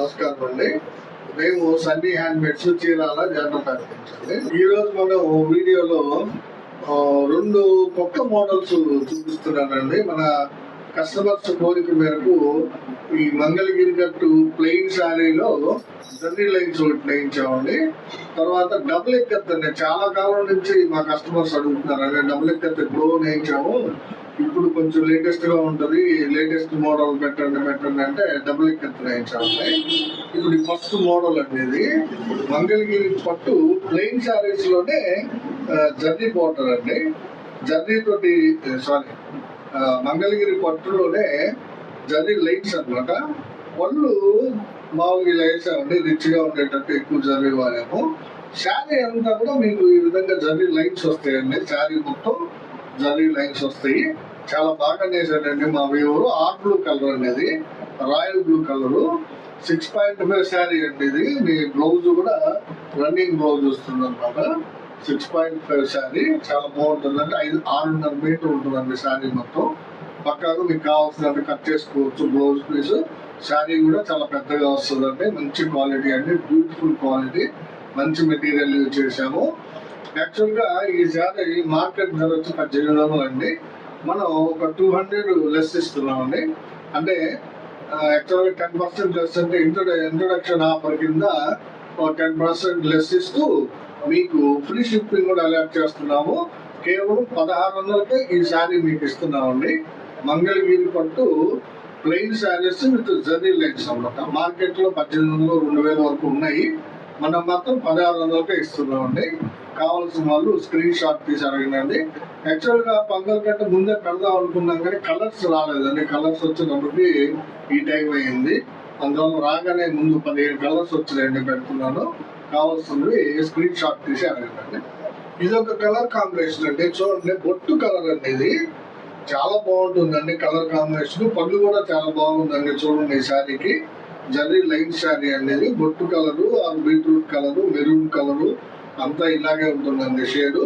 నమస్కారం అండి. మేము సన్నీ హ్యాండ్మేడ్స్ చీరాల జనరల్ ప్రకటించండి. ఈ రోజు మనం వీడియోలో రెండు కొత్త మోడల్స్ చూపిస్తున్నానండి. మన కస్టమర్స్ కోరిక మేరకు ఈ మంగళగిరి గట్టు ప్లెయిన్ శారీలో జర్నీ లైన్స్ ఒకటి వేయించామండి. తర్వాత డబుల్ ఎక్కత్ అండి, చాలా కాలం నుంచి మా కస్టమర్స్ అడుగుతున్నారు. డబుల్ ఎక్కత్ ఎప్పుడో వేయించాము, ఇప్పుడు కొంచెం లేటెస్ట్ గా ఉంటది, లేటెస్ట్ మోడల్ పెట్టండి అంటే డబుల్ ఎక్కత్ వేయించామండి. ఇప్పుడు ఈ ఫస్ట్ మోడల్ అండి, ఇది మంగళగిరి పట్టు ప్లెయిన్ శారీస్ లోనే జర్నీ బోర్డర్ అండి. జర్నీ తోటి మంగళగిరి పట్టులోనే జర్నీ లైన్స్ అనమాట. పళ్ళు మామూలుగా ఇలా వేసామండి, రిచ్ గా ఉండేటట్టు ఎక్కువ జర్నీ వాడాము. శారీ అంతా కూడా మీకు ఈ విధంగా జర్నీ లైన్స్ వస్తాయండి. శారీ మొత్తం జర్నీ లైన్స్ వస్తాయి. చాలా బాగా నేసాడండి మా వ్యూవర్. ఆర్ బ్లూ కలర్ అనేది, రాయల్ బ్లూ కలర్, 6.5 శారీ అండి. ఇది మీ బ్లౌజ్ కూడా రన్నింగ్ బ్లౌజ్ వస్తుంది అనమాట. 6.5 శారీ చాలా బాగుంటుంది అండి. 6.5 మీటర్ ఉంటుందండి శారీ మొత్తం. పక్కాగా మీకు కావాల్సినట్టు కట్ చేసుకోవచ్చు బ్లౌజ్ పీస్. శారీ కూడా చాలా పెద్దగా వస్తుందండి. మంచి క్వాలిటీ అండి, బ్యూటిఫుల్ క్వాలిటీ, మంచి మెటీరియల్ యూజ్ చేసాము. యాక్చువల్గా ఈ శారీ మార్కెట్ ధర వచ్చి 1800 అండి. మనం ఒక 200 లెస్ ఇస్తున్నామండి. అంటే యాక్చువల్గా 10% లెస్ అంటే ఇంట్రొడక్షన్ ఆఫర్ కింద 10% లెస్ ఇస్తూ మీకు ఫ్రీ షిప్పింగ్ కూడా అలాట్ చేస్తున్నాము. కేవలం 1600కే ఈ శారీ మీకు ఇస్తున్నామండి. మంగళగిరి పట్టు plain saris with journey lines అన్నమాట. మార్కెట్ లో 1800, 2000 వరకు ఉన్నాయి. మనం మాత్రం 1600కే ఇస్తున్నామండి. కావాల్సిన వాళ్ళు స్క్రీన్ షాట్ తీసి అడగండి. యాక్చువల్ గా పంగల్ కంటే ముందే పెడదాం అనుకున్నాం కానీ కలర్స్ రాలేదండి. కలర్స్ వచ్చినప్పటికి ఈ టైం అయింది. అందువల్ల రాగానే ముందు 15 కలర్స్ వచ్చినాయండి, పెడుతున్నాను. కావాల్సింది స్క్రీన్ షాట్ తీసి అడగండి. ఇది ఒక కలర్ కాంబినేషన్ అండి. చూడండి, బొట్టు కలర్ అండి. ఇది చాలా బాగుంటుందండి కలర్ కాంబినేషన్. పళ్ళు కూడా చాలా బాగుందండి. చూడండి, ఈ శారీకి జర్నీ లైన్ శారీ అనేది బొట్టు colour, beetroot colour, maroon colour అంతా ఇలాగే ఉంటుందండి. షేడ్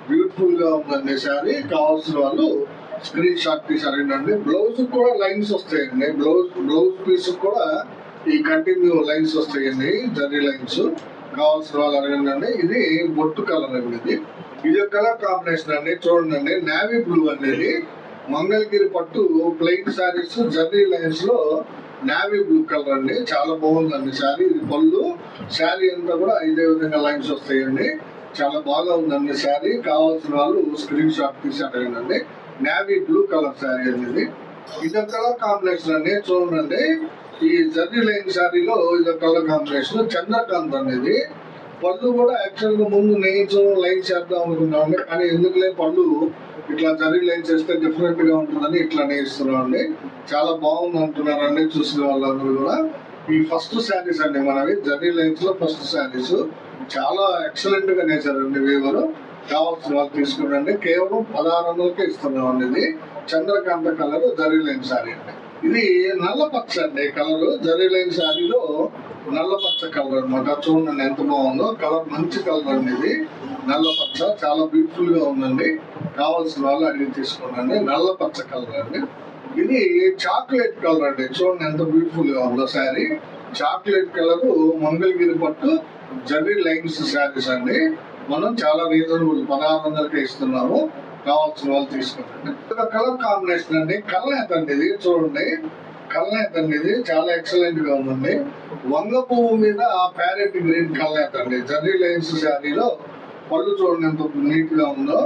బ్యూటిఫుల్ గా ఉందండి శారీ. కావాల్సిన వాళ్ళు స్క్రీన్ షాట్ తీసి అడగండి. బ్లౌజ్ కూడా లైన్స్ వస్తాయండి. బ్లౌజ్ పీస్ కూడా ఈ కంటిన్యూ లైన్స్ వస్తాయండి, జర్నీ లైన్స్. కావాల్సిన వాళ్ళు అడగండి. ఇది బొట్టు కలర్ అండి. ఇది కలర్ కాంబినేషన్ అండి. చూడండి, నేవీ బ్లూ అనేది మంగళగిరి పట్టు ప్లెయిన్ శారీస్ జర్నీ లైన్స్ లో నేవీ బ్లూ కలర్ అండి. చాలా బాగుందండి శారీ. ఇది పళ్ళు. శారీ అంతా కూడా ఇదే విధంగా లైన్స్ వస్తాయండి. చాలా బాగా ఉందండి శారీ. కావాల్సిన వాళ్ళు స్క్రీన్ షాట్ తీసి అడగండి. నేవీ బ్లూ కలర్ శారీ అనేది. ఇది కలర్ కాంబినేషన్ అండి. చూడండి, ఈ జర్నీ లైన్ శారీలో ఇది కలర్ కాంబినేషన్ చంద్రకాంత్ అనేది. పళ్ళు కూడా యాక్చువల్ గా ముందు లైన్స్ చేద్దాం అనుకున్నామండి, కానీ ఎందుకులే పళ్ళు ఇట్లా జర్నీ లైన్స్ చేస్తే డిఫరెంట్ గా ఉంటుందని ఇట్లా నేస్తున్నాం అండి. చాలా బాగుంది అంటున్నారండి చూసిన వాళ్ళందరూ కూడా. ఈ ఫస్ట్ శారీస్ అండి మనవి, జర్నీ లైన్స్ లో ఫస్ట్ శారీస్. చాలా ఎక్సలెంట్ గా నేసారండి వీవరు. కావాల్సిన వాళ్ళు తీసుకురండి. కేవలం 1600కే ఇస్తున్నామండి. ఇది Chandrakanta colour journey line sari అండి. ఇది నల్ల పచ్చ అండి కలర్. జర్నీ లైన్ శారీలో నల్ల పచ్చ కలర్ అనమాట. చూడండి ఎంత బాగుందో కలర్. మంచి కలర్ అండి ఇది, నల్ల పచ్చ. చాలా బ్యూటిఫుల్ గా ఉందండి. కావాల్సిన వాళ్ళు అడిగి తీసుకోండి. నల్ల పచ్చ కలర్ అండి. ఇది చాక్లెట్ కలర్ అండి. చూడండి ఎంత బ్యూటిఫుల్ గా ఉందో శారీ. చాక్లెట్ కలర్ మంగళగిరి పట్టు జర్నీ లైన్స్ శారీస్ అండి. మనం చాలా రీజనబుల్ 1600కే ఇస్తున్నాము. కావాల్సిన వాళ్ళు తీసుకోండి. కలర్ కాంబినేషన్ అండి, కల్నేత అండి. ఇది చూడండి, కల్నేత అండి. ఇది చాలా ఎక్సలెంట్ గా ఉందండి. వంగ పువ్వు మీద ప్యారెట్ గ్రీన్ కల్నేత అండి. జర్నీ లైన్స్ శారీలో పళ్ళు చూడండి ఎంత నీట్ గా ఉందో.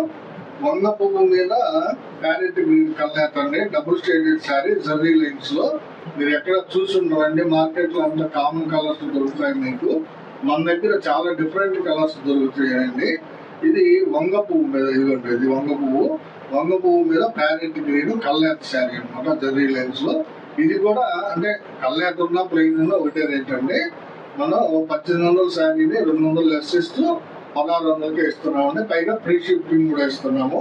వంగ పువ్వు మీద ప్యారెట్ గ్రీన్ కల్నేత అండి. Double shaded sari journey lines లో. మీరు ఎక్కడ చూసి ఉండరండి, మార్కెట్ లో అంతా కామన్ కలర్స్ దొరుకుతాయి మీకు. మన దగ్గర చాలా డిఫరెంట్ కలర్స్ దొరుకుతాయండి. ఇది వంగ పువ్వు మీద, ఇదిగోండి ఇది వంగ పువ్వు మీద ప్యారెట్ గ్రీన్ కల్నేత శారీ అనమాట, జర్నీ లైన్స్ లో. ఇది కూడా అంటే కల్నేత ఉన్న ప్లెయిన్ ఉన్న ఒకటే రేట్ అండి. మనం 1800 శారీని 200 లెస్ ఇస్తూ 1600కే ఇస్తున్నామండి. పైగా ఫ్రీ షిప్పింగ్ కూడా ఇస్తున్నాము.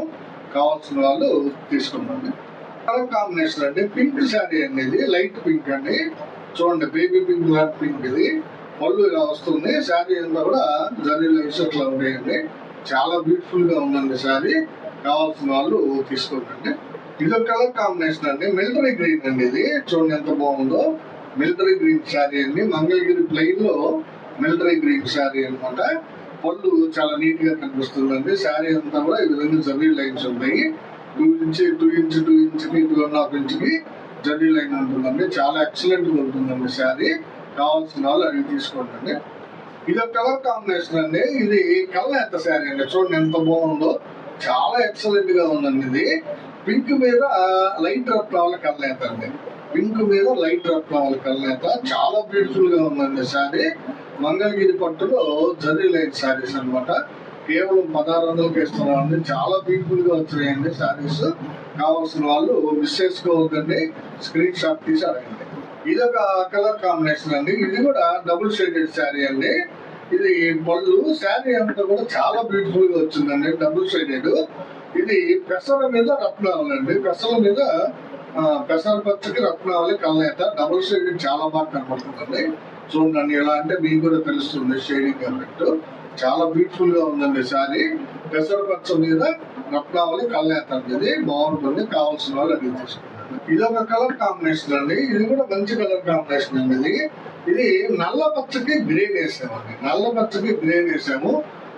కావాల్సిన వాళ్ళు తీసుకున్నాండి. కలర్ కాంబినేషన్ అండి, పింక్ శారీ అండి. ఇది లైట్ పింక్ అండి. చూడండి, బేబీ పింక్, లైట్ పింక్. ఇది పళ్ళు ఇలా వస్తుంది. శారీ అంతా కూడా జర్నీ లైన్స్ ఇట్లా ఉంటాయండి. చాలా బ్యూటిఫుల్ గా ఉందండి శారీ. కావాల్సిన వాళ్ళు తీసుకోండి. ఇది కలర్ కాంబినేషన్ అండి, మిలిటరీ గ్రీన్ అండి. ఇది చూడండి ఎంత బాగుందో. మిలిటరీ గ్రీన్ శారీ అండి. మంగళగిరి ప్లెయిన్ లో మిలిటరీ గ్రీన్ శారీ అనమాట. పళ్ళు చాలా నీట్ గా కనిపిస్తుందండి. శారీ అంతా కూడా ఈ విధంగా జరీ లైన్స్ ఉంటాయి. 2 ఇంచ్ కి 2.5 ఇంచుకి జరీ లైన్ ఉంటుందండి. చాలా ఎక్సలెంట్ గా ఉంటుందండి శారీ. కావాల్సిన వాళ్ళు అడిగి తీసుకోండి. ఇది ఒక కలర్ కాంబినేషన్ అండి. ఇది కలనేత శారీ అండి. చూడండి ఎంత బాగుందో, చాలా ఎక్సలెంట్ గా ఉందండి. ఇది పింక్ మీద లైట్ రత్నావళి కలనేత అండి. పింక్ మీద లైట్ రత్నావళి కలనేత చాలా బ్యూటిఫుల్ గా ఉందండి శారీ. మంగళగిరి పట్టులో జరీ లైట్ శారీస్ అనమాట. కేవలం 1600కి ఇస్తున్నామండి. చాలా బ్యూటిఫుల్ గా వచ్చినాయండి శారీస్. కావాల్సిన వాళ్ళు మిస్ చేసుకోవద్దండి. స్క్రీన్ షాట్ తీసి అడగండి. ఇది ఒక కలర్ కాంబినేషన్ అండి. ఇది కూడా డబుల్ షేడెడ్ శారీ అండి. ఇది పళ్ళు శారీ అంతా కూడా చాలా బ్యూటిఫుల్ గా వచ్చిందండి. Double shaded. ఇది పెసర మీద రత్నావళి అండి. పెసర మీద పెసర పచ్చకి రత్నావళి కలనేత డబుల్ షేడెడ్ చాలా బాగా కనపడుతుందండి. చూడండి ఎలా అంటే మీకు కూడా తెలుస్తుంది షేడింగ్ ఎఫెక్ట్. చాలా బ్యూటిఫుల్ గా ఉందండి శారీ. పెసర పచ్చ మీద రత్నావళి కలనేత అనేది బాగుంటుంది. కావాల్సిన వాళ్ళు అడిగి తీసుకుంటారు. ఇది ఒక కలర్ కాంబినేషన్ అండి. ఇది కూడా మంచి కలర్ కాంబినేషన్ అండి. ఇది నల్ల పచ్చకి గ్రీన్ వేసామండి. నల్ల పచ్చకి గ్రీన్ వేసాము.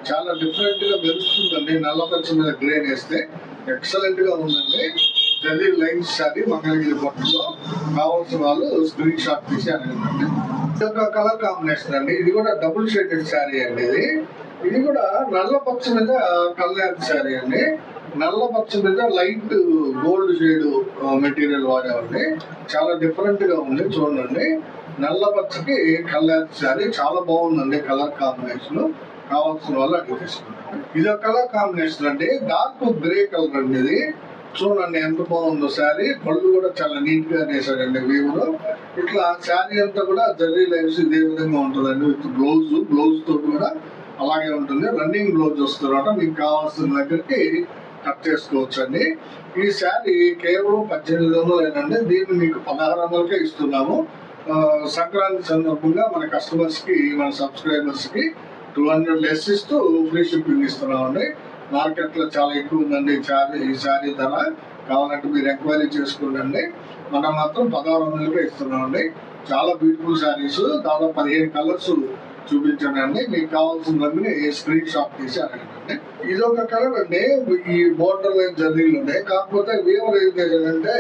చాలా డిఫరెంట్ గా మెరుస్తుందండి. నల్ల పచ్చ మీద గ్రీన్ వేస్తే ఎక్సలెంట్ గా ఉందండి. జరీ లైన్స్ శారీ మంగళగిరి పట్టులో. కావాల్సిన వాళ్ళు స్క్రీన్ షాట్ తీసి అడగండి. ఇది ఒక కలర్ కాంబినేషన్ అండి. ఇది కూడా డబుల్ షేడెడ్ శారీ అండి. ఇది కూడా నల్ల పచ్చ మీద కళ్యాణ్ శారీ అండి. నల్ల పచ్చ మీద లైట్ గోల్డ్ షేడ్ మెటీరియల్ వాడామండి. చాలా డిఫరెంట్ గా ఉంది. చూడండి నల్ల పచ్చకి కళ్యాణ్ శారీ చాలా బాగుందండి. కలర్ కాంబినేషన్ కావాల్సిన వాళ్ళు అడిగి తీసుకున్నారు. ఇది ఒక కలర్ కాంబినేషన్ అండి. డార్క్ గ్రే కలర్ అండి. ఇది చూడండి ఎంత బాగుందో శారీ. పళ్ళు కూడా చాలా నీట్ గా వేసాడండి వీవులో. ఇట్లా శారీ అంతా కూడా జరీ లైన్స్ ఇదే విధంగా ఉంటుందండి. విత్ బ్లౌజ్ తో కూడా అలాగే ఉంటుంది. రన్నింగ్ బ్లౌజ్ వస్తున్నమాట. మీకు కావాల్సిన దగ్గరికి కట్ చేసుకోవచ్చు అండి. ఈ శారీ కేవలం 1800 దీన్ని మీకు 1600కే ఇస్తున్నాము. సంక్రాంతి సందర్భంగా మన కస్టమర్స్ కి, మన సబ్స్క్రైబర్స్ కి 200 లెస్ ఇస్తూ ఫ్రీ షిప్పింగ్ ఇస్తున్నామండి. మార్కెట్ లో చాలా ఎక్కువ ఉందండి ఈ శారీ ధర. కావాలంటే మీరు ఎంక్వైరీ చేసుకోండి. మనం మాత్రం 1600కే ఇస్తున్నామండి. చాలా బ్యూటిఫుల్ శారీస్. దాదాపు 15 కలర్స్ చూపించానండి. మీకు కావాల్సిన స్క్రీన్ షాట్ తీసి అడగండి. ఇది ఒక కలర్ అండి. ఈ బోర్డర్ లైన్ జర్నీలు ఉన్నాయి. కాకపోతే వీవర్ ఏం చేశాడంటే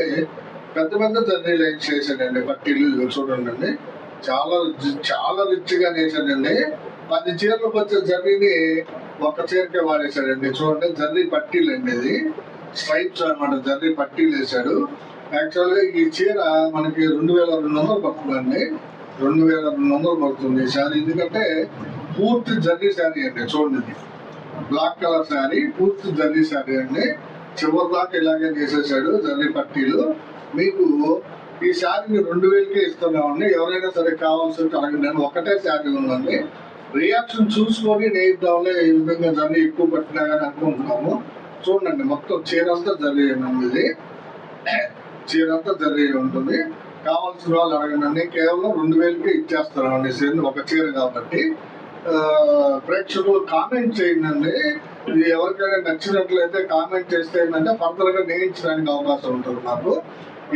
పెద్ద పెద్ద జర్నీ లైన్స్ చేశాడండి. పట్టీలు చూడండి చాలా చాలా రిచ్ గా వేసాడండి. 10 చీరలకు వచ్చే జర్నీని ఒక చీరకే వాడేశాడండి. చూడండి జర్నీ పట్టీలు అండి. ఇది స్ట్రైప్స్ అనమాట. జర్నీ పట్టీలు వేసాడు. యాక్చువల్ గా ఈ చీర మనకి 2200 పడుతుందండి. 2200 పడుతుంది ఈ శారీ. ఎందుకంటే పూర్తి జర్నీ శారీ అండి. చూడండి బ్లాక్ కలర్ శారీ, పూర్తి జర్నీ శారీ అండి. చివరి దాకా ఇలాగే చేసేసాడు జర్నీ పట్టీలు. మీకు ఈ శారీని 2000కే ఇస్తున్నామండి. ఎవరైనా సరే కావాల్సి అడగండి. ఒకటే శారీ ఉందండి. రియాక్షన్ చూసుకొని నేద్దాంలే ఈ విధంగా జర్నీ ఎక్కువ పట్టినా కానీ అనుకుంటున్నాము. చూడండి మొత్తం చీరంతా జర్నీ అండి. ఇది చీరంతా జర్నీ ఉంటుంది. కావాల్సిన వాళ్ళు అడగండి. కేవలం 2000కే ఇచ్చేస్తున్నామండి. ఒక చీర కాబట్టి ప్రేక్షకులు కామెంట్ చేయండి. ఇది ఎవరికైనా నచ్చినట్లయితే కామెంట్ చేస్తే ఏంటంటే ఫర్దర్ గా నేయించడానికి అవకాశం ఉంటుంది మాకు.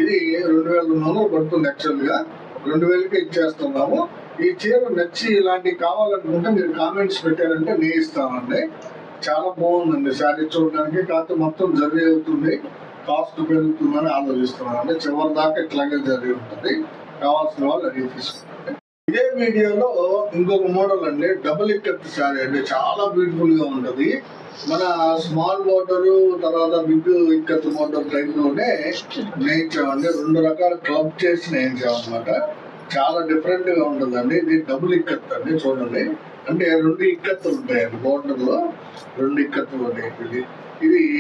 ఇది 2200 పడుతుంది. యాక్చువల్ గా 2000కే ఇచ్చేస్తున్నాము. ఈ చీర నచ్చి ఇలాంటివి కావాలనుకుంటే మీరు కామెంట్స్ పెట్టారంటే నేయిస్తామండి. చాలా బాగుందండి శారీ చూడడానికి. కాకపోతే మొత్తం జర్నీ అవుతుంది, కాస్ట్ పెరుగుతుందని ఆలోచిస్తున్నామండి. చివరి దాకా ఇట్లాగే జర్నీ ఉంటుంది. కావాల్సిన వాళ్ళు అడిగి తీసుకోండి. ఇదే వీడియోలో ఇంకొక మోడల్ అండి. డబుల్ ఇక్కత్ శారీ అండి. చాలా బ్యూటిఫుల్ గా ఉంటది. మన స్మాల్ బోర్డర్ తర్వాత బిగ్ ఇక్కత్ బోర్డర్ టైప్ లోనే నేయించామండి. 2 రకాల క్లబ్ చేసి నేయించామన్నమాట. చాలా డిఫరెంట్ గా ఉంటుందండి. ఇది డబుల్ ఇక్కత్ అండి. చూడండి అంటే 2 ఇక్కత్తులు ఉంటాయండి. బోర్డర్ లో 2 ఇక్కత్తులు ఉంటాయి. ఇది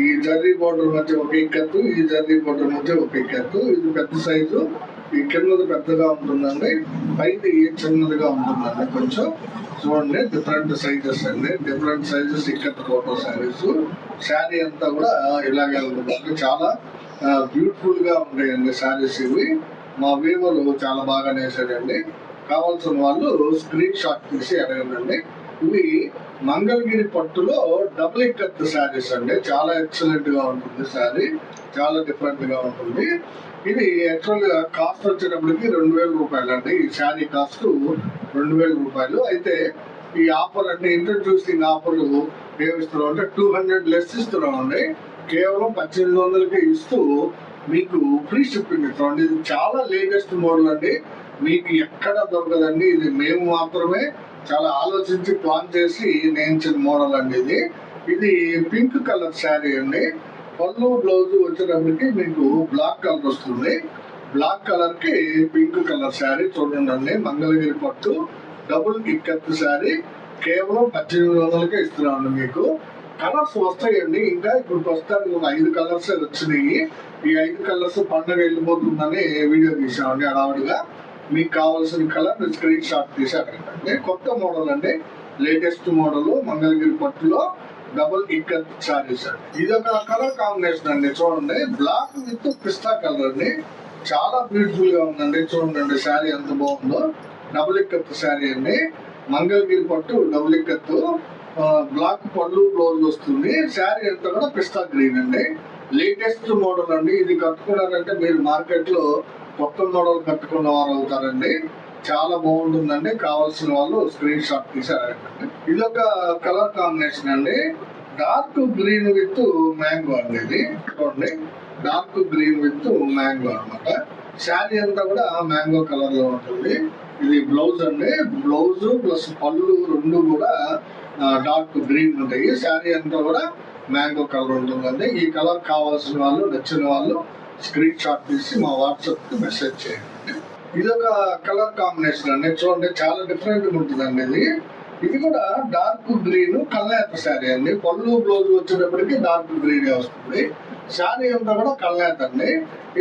ఈ జర్రీ బోర్డర్ మధ్య ఒక ఇక్కత్తు, ఈ జర్రీ బోర్డర్ మధ్య ఒక ఇక్కత్తు. ఇది పెద్ద సైజు. ఈ కిందది పెద్దగా ఉంటుందండి, పైది చిన్నదిగా ఉంటుందండి కొంచెం. చూడండి డిఫరెంట్ సైజెస్ అండి. Different sizes ikat photo saris. Sari అంతా కూడా ఇలాగే ఉంటుంది. చాలా బ్యూటిఫుల్ గా ఉంటాయండి శారీస్ ఇవి. మా వీవర్ చాలా బాగా నేసాడండి. కావాల్సిన వాళ్ళు స్క్రీన్ షాట్ తీసి అడగండి. ఇవి మంగళగిరి పట్టులో డబుల్ ఇక్కత్ శారీస్ అండి. చాలా ఎక్సలెంట్ గా ఉంటుంది శారీ, చాలా డిఫరెంట్ గా ఉంటుంది. ఇది యాక్చువల్ గా కాస్ట్ వచ్చేటప్పటికి 2000 రూపాయలు అండి. ఈ శారీ కాస్ట్ 2000 రూపాయలు. అయితే ఈ ఆఫర్ అంటే ఇంట్రడ్యూసింగ్ ఆఫర్ ఏమిస్తున్నాం అంటే 200 లెస్ ఇస్తున్నాం అండి. కేవలం 1800కే ఇస్తూ మీకు ఫ్రీ షిప్పింగ్ ఇస్తాం. ఇది చాలా లేటెస్ట్ మోడల్ అండి, మీకు ఎక్కడ దొరకదండి. ఇది మేము మాత్రమే చాలా ఆలోచించి ప్లాన్ చేసి నేర్చిన మోడల్ అండి. ఇది పింక్ కలర్ శారీ అండి. పళ్ళు బ్లౌజ్ వచ్చేటప్పటికి మీకు బ్లాక్ కలర్ వస్తుంది. బ్లాక్ కలర్ కి పింక్ కలర్ శారీ చూడండి. మంగళగిరి పట్టు డబుల్ ఇక్కత్ శారీ కేవలం 1800కే ఇస్తున్నామండి. మీకు కలర్స్ వస్తాయండి. ఇంకా ఇప్పుడు ప్రస్తుతానికి 5 కలర్స్ వచ్చినాయి. ఈ 5 కలర్స్ పండుగ వెళ్ళిపోతుందని వీడియో తీసామండి హడావుడిగా. మీకు కావాల్సిన కలర్ స్క్రీన్ షాట్ తీసి అడగండి. కొత్త మోడల్ అండి, లేటెస్ట్ మోడల్ మంగళగిరి పట్టులో డబుల్ ఇక్కత్ శారీస్ అండి. ఇది ఒక కలర్ కాంబినేషన్ అండి. చూడండి, బ్లాక్ విత్ పిస్తా కలర్ అండి. చాలా బ్యూటిఫుల్ గా ఉందండి. చూడండి శారీ ఎంత బాగుందో. డబుల్ ఇక్కత్ శారీ అండి, మంగళగిరి పట్టు డబుల్ ఇక్కత్. బ్లాక్ పళ్ళు బ్లౌజ్ వస్తుంది. శారీ అంతా కూడా పిస్తా గ్రీన్ అండి. లేటెస్ట్ మోడల్ అండి. ఇది కట్టుకున్నారంటే మీరు మార్కెట్ లో కొత్త మోడల్ కట్టుకున్న వారు అవుతారండి. చాలా బాగుంటుందండి. కావాల్సిన వాళ్ళు స్క్రీన్ షాట్ తీసారండి. ఇది ఒక కలర్ కాంబినేషన్ అండి, డార్క్ గ్రీన్ విత్ మ్యాంగో అండి. ఇది చూడండి, డార్క్ గ్రీన్ విత్ మ్యాంగో అన్నమాట. శారీ అంతా కూడా మ్యాంగో కలర్ లో ఉంటుంది. ఇది బ్లౌజ్ అండి. బ్లౌజ్ ప్లస్ పళ్ళు రెండు కూడా డార్క్ గ్రీన్ ఉంటాయి. శారీ అంతా కూడా మ్యాంగో కలర్ ఉంటుందండి. ఈ కలర్ కావాల్సిన వాళ్ళు, నచ్చిన వాళ్ళు స్క్రీన్ షాట్ తీసి మా వాట్సాప్ కి మెసేజ్ చేయండి. ఇది ఒక కలర్ కాంబినేషన్ అండి. చూడండి, చాలా డిఫరెంట్ గా ఉంటుందండి. ఇది కూడా డార్క్ గ్రీన్ కల్నేత శారీ అండి. పళ్ళు బ్లౌజ్ వచ్చేటప్పటికి డార్క్ గ్రీన్ వస్తుంది. శారీ అంతా కూడా కల్నేత అండి.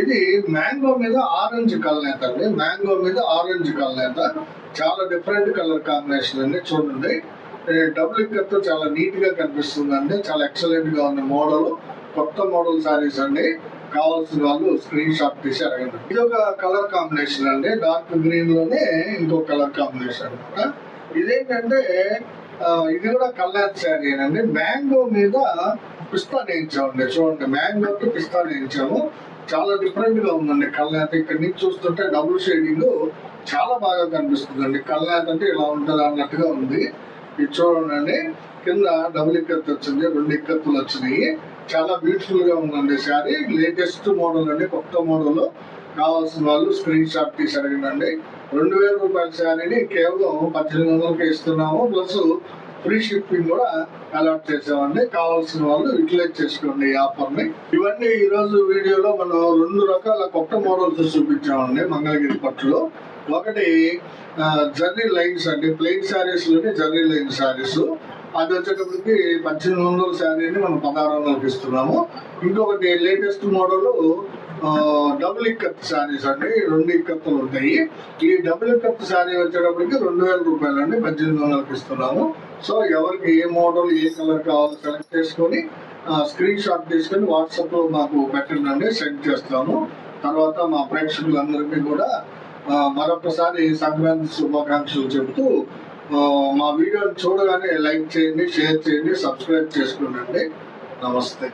ఇది మ్యాంగో మీద ఆరెంజ్ కల్నేత అండి. మ్యాంగో మీద ఆరెంజ్ కల్నేత. చాలా డిఫరెంట్ కలర్ కాంబినేషన్ అండి. చూడండి, డబుల్ ఇక్కత్ చాలా నీట్ గా కనిపిస్తుంది అండి. చాలా ఎక్సలెంట్ గా ఉంది మోడల్. కొత్త మోడల్ శారీస్ అండి. కావాల్సిన వాళ్ళు స్క్రీన్ షాట్ తీసి అడగండి. ఇది ఒక కలర్ కాంబినేషన్ అండి. డార్క్ గ్రీన్ లోనే ఇంకో కలర్ కాంబినేషన్ అనమాట. ఇదేంటంటే ఇది కూడా కల్నేత శారీ అండి. మ్యాంగో మీద పిస్తా నేయించామండి. చూడండి, మ్యాంగో తో పిస్తా నేయించాము. చాలా డిఫరెంట్ గా ఉందండి కల్నేత. ఇక్కడ నుంచి చూస్తుంటే డబుల్ షేడింగ్ చాలా బాగా కనిపిస్తుందండి. కల్నేత అంటే ఇలా ఉంటది అన్నట్టుగా ఉంది. ఇది చూడండి, కింద డబుల్ ఇక్కత్ వచ్చింది, 2 ఇక్కత్తులు వచ్చినాయి. చాలా బ్యూటిఫుల్ గా ఉందండి శారీ. లేటెస్ట్ మోడల్ అండి, కొత్త మోడల్. కావాల్సిన వాళ్ళు స్క్రీన్ షాట్ తీసి అడగండి. 2000 రూపాయల శారీని కేవలం 1800కే ఇస్తున్నాము. ప్లస్ ఫ్రీ షిప్పింగ్ కూడా అలాట్ చేసామండి. కావాల్సిన వాళ్ళు యూటిలైజ్ చేసుకోండి ఈ ఆఫర్ ని. ఇవన్నీ ఈ రోజు వీడియోలో మనం 2 రకాల కొత్త మోడల్స్ చూపించామండి మంగళగిరి పట్టులో. ఒకటి జర్రీ లైన్స్ అండి, ప్లెయిన్ శారీస్ లోని జర్రీ లైన్ శారీస్. అది వచ్చేటప్పటికి 1800 శారీని మనం 1600కి ఇస్తున్నాము. ఇంకొకటి latest model double ikat saris అండి. 2 ఇక్కత్తులు ఉంటాయి. ఈ డబుల్ ఇక్కత్ శారీ వచ్చేటప్పటికి 2000 రూపాయలు అండి, 1800కి ఇస్తున్నాము. సో ఎవరికి ఏ మోడల్ ఏ కలర్ కావాలో సెలెక్ట్ చేసుకొని స్క్రీన్ షాట్ తీసుకొని వాట్సాప్ లో మాకు పెట్టండి, సెండ్ చేస్తాము. తర్వాత మా ప్రేక్షకులందరికీ కూడా మరొకసారి సంక్రాంతి శుభాకాంక్షలు చెబుతూ మా వీడియోని చూడగానే లైక్ చేయండి, షేర్ చేయండి, సబ్స్క్రైబ్ చేసుకోండి. నమస్తే.